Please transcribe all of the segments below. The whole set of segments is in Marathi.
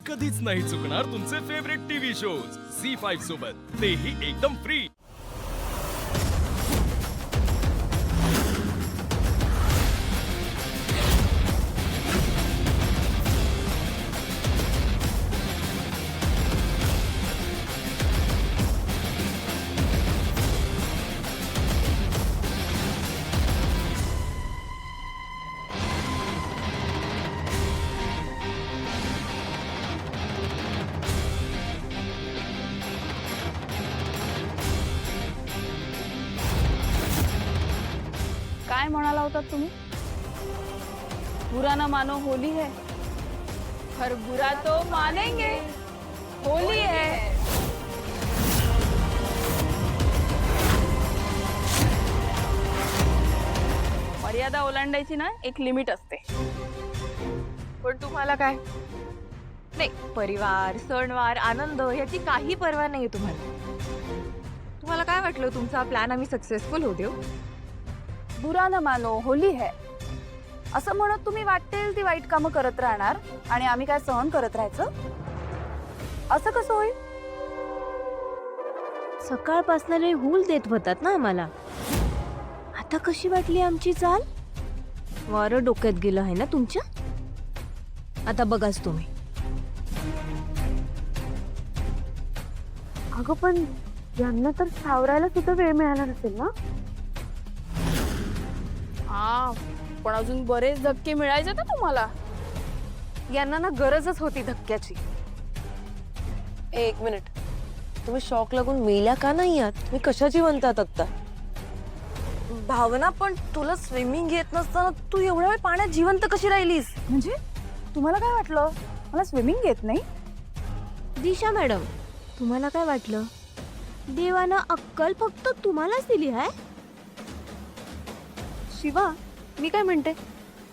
कधीच नाही चुकणार तुमचे फेवरेट टीव्ही शोज झी5 सोबत, तेही एकदम फ्री। काय म्हणाला होता तुम्ही? बुरा न मानो होली है, पर बुरा तो मानेंगे, होली है। मर्यादा ओलांडायची ना एक लिमिट असते। पण तुम्हाला काय नाही, परिवार, सणवार, आनंद याची काही पर्वा नाही तुम्हाला। तुम्हाला काय वाटलं तुमचा प्लॅन आम्ही सक्सेसफुल होऊ देऊ? बुरा न मानो होली है असं म्हणत तुम्ही वाटेल ती वाईट कामं करत राहणार आणि आम्ही काय सहन करत राहायचं? असं कसं होईल? सकाळपासून हूल देत होतात ना आम्हाला, आता कशी वाटली आमची चाल? वारं डोक्यात गेलं आहे ना तुमच्या? आता बघाच तुम्ही। अगं पण यांना तर सावरायला सुद्धा वेळ मिळाला नसेल ना? हा, पण अजून बरेच धक्के मिळायचे ना तुम्हाला। यांना ना गरजच होती धक्क्याची। एक मिनिट, तुम्ही शॉक लागून मेल्या का नाही आहात? तुम्ही कशाची म्हणतात आता? भावना, पण तुला स्विमिंग येत नसताना तू एवढा वेळ पाण्यात जिवंत कशी राहिलीस? म्हणजे तुम्हाला काय वाटलं मला स्विमिंग येत नाही? दिशा मॅडम, तुम्हाला काय वाटलं देवानं अक्कल फक्त तुम्हालाच दिली आहे? शिवा, मी काय म्हणते,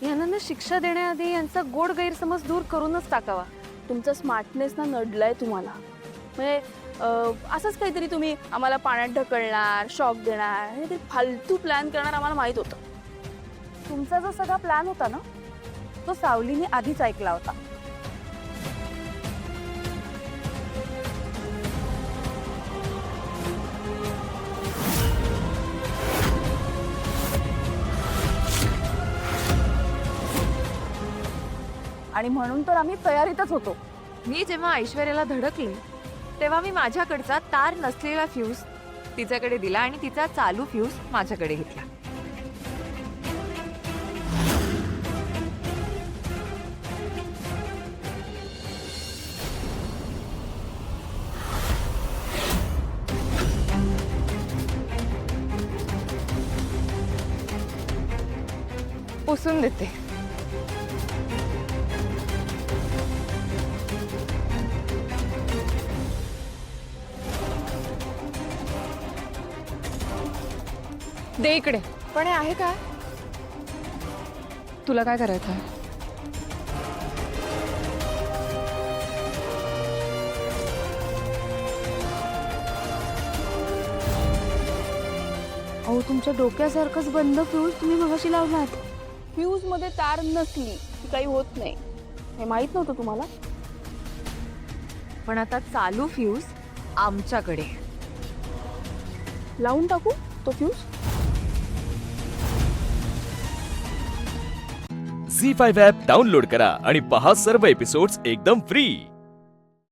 यांना ना शिक्षा देण्याआधी यांचा गोड गैरसमज दूर करूनच टाकावा। तुमचा स्मार्टनेस ना नडलाय तुम्हाला। म्हणजे असंच काहीतरी तुम्ही आम्हाला पाण्यात ढकलणार, शॉक देणार आणि ते फालतू प्लॅन करणार आम्हाला माहित होतं। तुमचा जो सगळा प्लॅन होता ना, तो सावलीने आधीच ऐकला होता। आणि म्हणून तर आम्ही तयारीतच होतो। मी जेव्हा ऐश्वर्याला धडकले तेव्हा मी माझ्याकडचा तार नसलेला फ्यूज तिच्याकडे दिला आणि तिचा चालू फ्यूज माझ्याकडे घेतला। पुसून देते। दे इकडे। पण हे आहे काय? तुला काय करायचं आहे? अहो, तुमच्या डोक्यासारखंच बंद फ्यूज तुम्ही मगाशी लावलात। फ्यूज मध्ये तार नसली की काही होत नाही, हे माहित नव्हतं तुम्हाला? पण आता चालू फ्यूज आमच्याकडे। लावून टाकू तो फ्यूज? झी5 ॲप डाउनलोड करा आणि पहा सर्व एपिसोड्स एकदम फ्री।